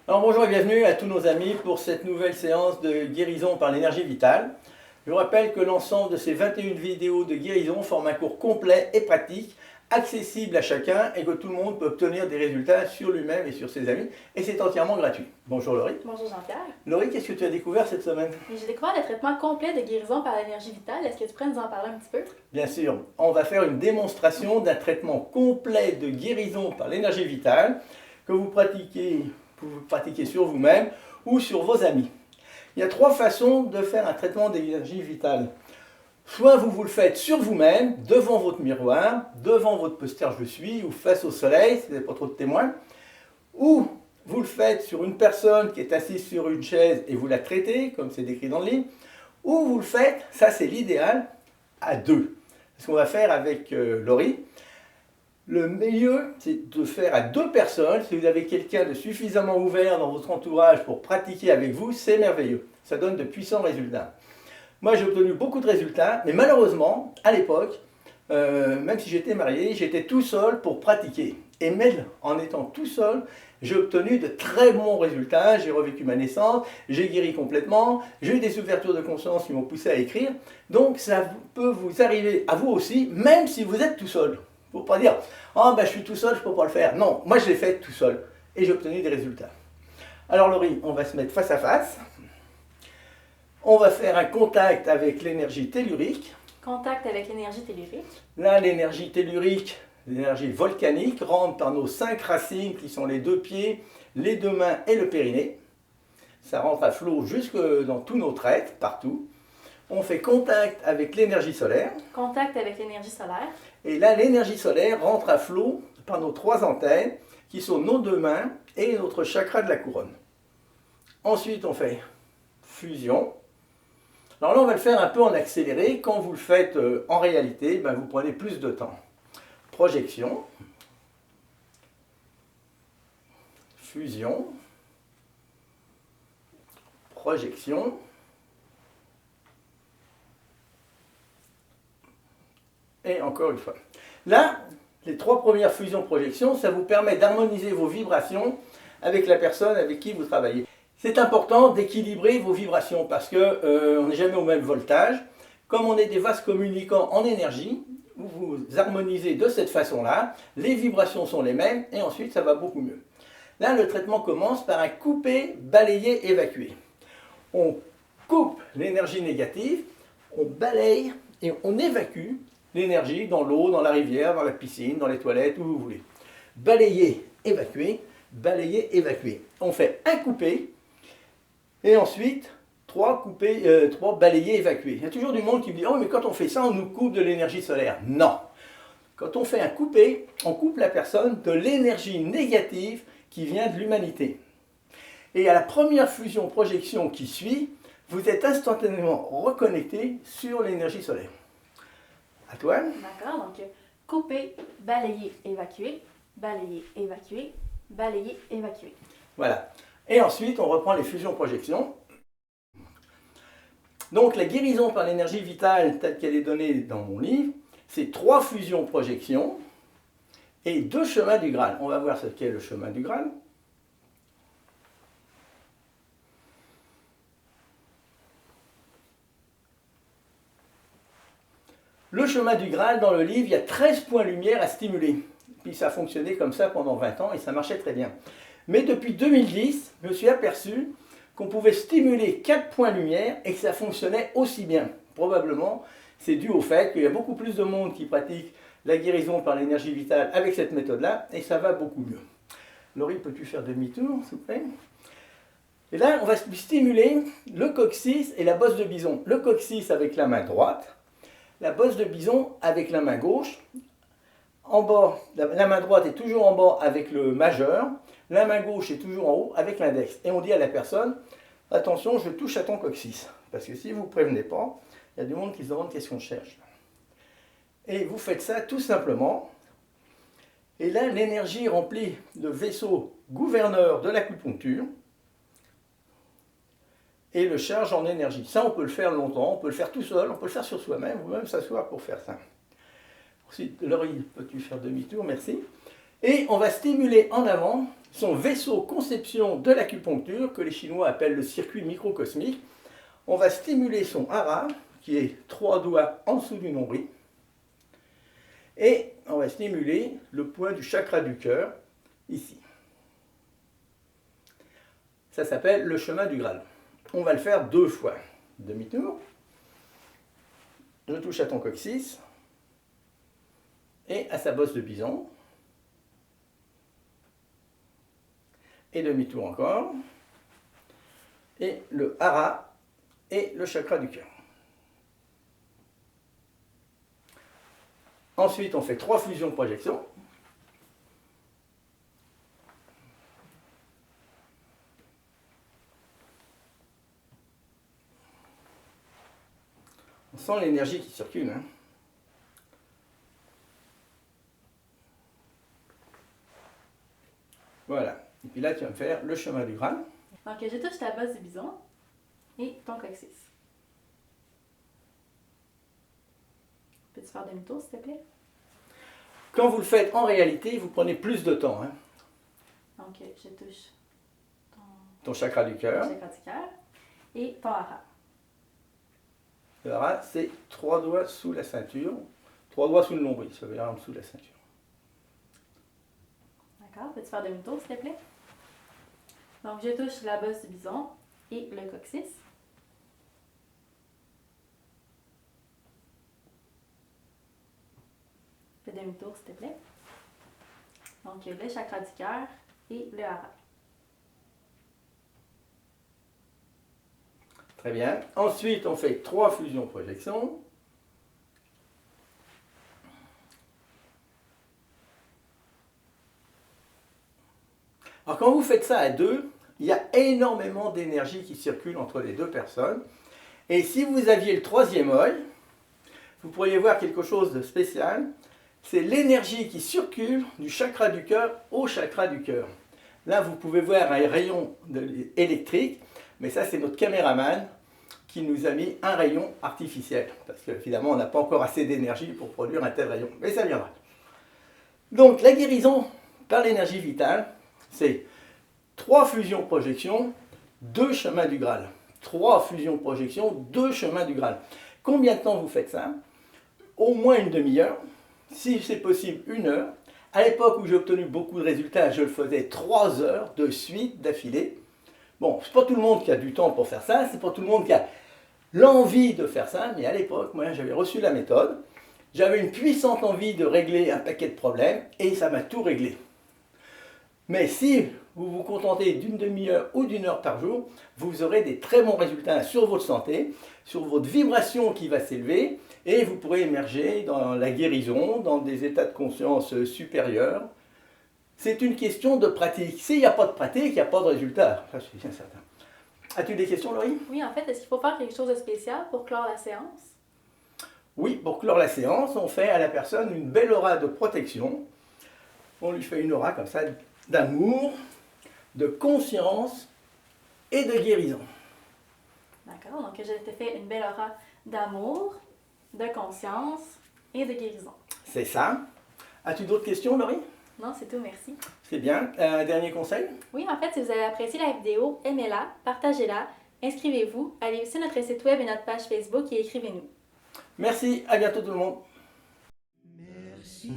Alors bonjour et bienvenue à tous nos amis pour cette nouvelle séance de guérison par l'énergie vitale. Je vous rappelle que l'ensemble de ces 21 vidéos de guérison forment un cours complet et pratique, accessible à chacun et que tout le monde peut obtenir des résultats sur lui-même et sur ses amis. Et c'est entièrement gratuit. Bonjour Laurie. Bonjour Jean-Pierre. Laurie, qu'est-ce que tu as découvert cette semaine? J'ai découvert le traitement complet de guérison par l'énergie vitale. Est-ce que tu pourrais nous en parler un petit peu? Bien sûr, on va faire une démonstration d'un traitement complet de guérison par l'énergie vitale que vous pratiquez sur vous-même ou sur vos amis. Il y a trois façons de faire un traitement d'énergie vitale. Soit vous le faites sur vous-même, devant votre miroir, devant votre poster Je suis, ou face au soleil, si vous n'avez pas trop de témoins, ou vous le faites sur une personne qui est assise sur une chaise et vous la traitez, comme c'est décrit dans le livre, ou vous le faites, ça c'est l'idéal, à deux. Ce qu'on va faire avec Laurie. Le mieux, c'est de faire à deux personnes. Si vous avez quelqu'un de suffisamment ouvert dans votre entourage pour pratiquer avec vous, c'est merveilleux. Ça donne de puissants résultats. Moi, j'ai obtenu beaucoup de résultats, mais malheureusement, à l'époque, même si j'étais marié, j'étais tout seul pour pratiquer. Et même en étant tout seul, j'ai obtenu de très bons résultats. J'ai revécu ma naissance, j'ai guéri complètement, j'ai eu des ouvertures de conscience qui m'ont poussé à écrire. Donc, ça peut vous arriver à vous aussi, même si vous êtes tout seul. Il ne faut pas dire « Ah, ben, je suis tout seul, je ne peux pas le faire ». Non, moi, je l'ai fait tout seul et j'ai obtenu des résultats. Alors, Laurie, on va se mettre face à face. On va faire un contact avec l'énergie tellurique. Contact avec l'énergie tellurique. Là, l'énergie tellurique, l'énergie volcanique, rentre par nos 5 racines qui sont les 2 pieds, les 2 mains et le périnée. Ça rentre à flot jusque dans tous nos traits, partout. On fait contact avec l'énergie solaire. Contact avec l'énergie solaire. Et là, l'énergie solaire rentre à flot par nos 3 antennes qui sont nos 2 mains et notre chakra de la couronne. Ensuite, on fait fusion. Alors là, on va le faire un peu en accéléré. Quand vous le faites en réalité, ben, vous prenez plus de temps. Projection. Fusion. Projection. Et encore une fois. Là, les 3 premières fusions-projections, ça vous permet d'harmoniser vos vibrations avec la personne avec qui vous travaillez. C'est important d'équilibrer vos vibrations parce qu'on n'est jamais au même voltage. Comme on est des vases communicants en énergie, vous vous harmonisez de cette façon-là, les vibrations sont les mêmes et ensuite ça va beaucoup mieux. Là, le traitement commence par un couper, balayer, évacuer. On coupe l'énergie négative, on balaye et on évacue l'énergie dans l'eau, dans la rivière, dans la piscine, dans les toilettes, où vous voulez. Balayer, évacuer, balayer, évacuer. On fait un coupé et ensuite 3 balayés, évacués. Il y a toujours du monde qui me dit « Oh, mais quand on fait ça, on nous coupe de l'énergie solaire. » Non. Quand on fait un coupé, on coupe la personne de l'énergie négative qui vient de l'humanité. Et à la première fusion-projection qui suit, vous êtes instantanément reconnecté sur l'énergie solaire. À toi. D'accord, donc couper, balayer, évacuer, balayer, évacuer, balayer, évacuer. Voilà. Et ensuite, on reprend les fusions-projections. Donc, la guérison par l'énergie vitale, telle qu'elle est donnée dans mon livre, c'est 3 fusions-projections et 2 chemins du Graal. On va voir ce qu'est le chemin du Graal. Le chemin du Graal, dans le livre, il y a 13 points lumière à stimuler. Puis ça a fonctionné comme ça pendant 20 ans et ça marchait très bien. Mais depuis 2010, je me suis aperçu qu'on pouvait stimuler 4 points lumière et que ça fonctionnait aussi bien. Probablement, c'est dû au fait qu'il y a beaucoup plus de monde qui pratique la guérison par l'énergie vitale avec cette méthode-là et ça va beaucoup mieux. Laurie, peux-tu faire demi-tour, s'il vous plaît? Et là, on va stimuler le coccyx et la bosse de bison. Le coccyx avec la main droite, la bosse de bison avec la main gauche. En bas, la main droite est toujours en bas avec le majeur, la main gauche est toujours en haut avec l'index. Et on dit à la personne, attention, je touche à ton coccyx. Parce que si vous ne prévenez pas, il y a du monde qui se demande qu'est-ce qu'on cherche. Et vous faites ça tout simplement. Et là, l'énergie remplit le vaisseau gouverneur de l'acupuncture et le charge en énergie. Ça, on peut le faire longtemps, on peut le faire tout seul, on peut le faire sur soi-même, ou même s'asseoir pour faire ça. Ensuite, Laurie, peux-tu faire demi-tour? Merci. Et on va stimuler en avant son vaisseau conception de l'acupuncture, que les Chinois appellent le circuit microcosmique. On va stimuler son hara, qui est 3 doigts en dessous du nombril. Et on va stimuler le point du chakra du cœur, ici. Ça s'appelle le chemin du Graal. On va le faire 2 fois. Demi-tour. Je touche à ton coccyx et à sa bosse de bison. Et demi-tour encore. Et le hara et le chakra du cœur. Ensuite, on fait 3 fusions-projections. On sent l'énergie qui circule. Hein. Voilà. Et puis là, tu vas me faire le chemin du Graal. Donc, je touche ta bosse de bison et ton coccyx. Peux-tu faire demi-tour, s'il te plaît? Quand vous le faites en réalité, vous prenez plus de temps. Hein. Donc, je touche Ton chakra du cœur. chakra du cœur et ton hara. Le hara, c'est 3 doigts sous la ceinture. 3 doigts sous le nombril, ça veut dire en dessous de la ceinture. D'accord? Peux-tu faire demi-tour, s'il te plaît? Donc, je touche la bosse du bison et le coccyx. Fais demi-tour, s'il te plaît. Donc, le chakra du cœur et le hara. Très bien. Ensuite, on fait 3 fusions-projections. Alors, quand vous faites ça à 2, il y a énormément d'énergie qui circule entre les 2 personnes. Et si vous aviez le 3e œil, vous pourriez voir quelque chose de spécial. C'est l'énergie qui circule du chakra du cœur au chakra du cœur. Là, vous pouvez voir un rayon électrique, mais ça, c'est notre caméraman qui nous a mis un rayon artificiel. Parce que, évidemment, on n'a pas encore assez d'énergie pour produire un tel rayon. Mais ça viendra. Donc, la guérison par l'énergie vitale, c'est 3 fusions-projections, 2 chemins du Graal. 3 fusions-projections, 2 chemins du Graal. Combien de temps vous faites ça? Au moins une demi-heure. Si c'est possible, 1 heure. À l'époque où j'ai obtenu beaucoup de résultats, je le faisais 3 heures de suite, d'affilée. Bon, c'est pas tout le monde qui a du temps pour faire ça, c'est pas tout le monde qui a l'envie de faire ça, mais à l'époque, moi, j'avais reçu la méthode. J'avais une puissante envie de régler un paquet de problèmes, et ça m'a tout réglé. Mais si vous vous contentez d'une demi-heure ou d'1 heure par jour, vous aurez des très bons résultats sur votre santé, sur votre vibration qui va s'élever, et vous pourrez émerger dans la guérison, dans des états de conscience supérieurs. C'est une question de pratique. S'il n'y a pas de pratique, il n'y a pas de résultat. Ça, c'est bien certain. As-tu des questions, Laurie? Oui, en fait, est-ce qu'il faut faire quelque chose de spécial pour clore la séance? Oui, pour clore la séance, on fait à la personne une belle aura de protection. On lui fait une aura comme ça d'amour, de conscience et de guérison. D'accord, donc je t'ai fait une belle aura d'amour, de conscience et de guérison. C'est ça. As-tu d'autres questions, Laurie? Non, c'est tout, merci. C'est bien. Un dernier conseil? Oui, en fait, si vous avez apprécié la vidéo, aimez-la, partagez-la, inscrivez-vous, allez aussi sur notre site web et notre page Facebook et écrivez-nous. Merci, à bientôt tout le monde. Merci.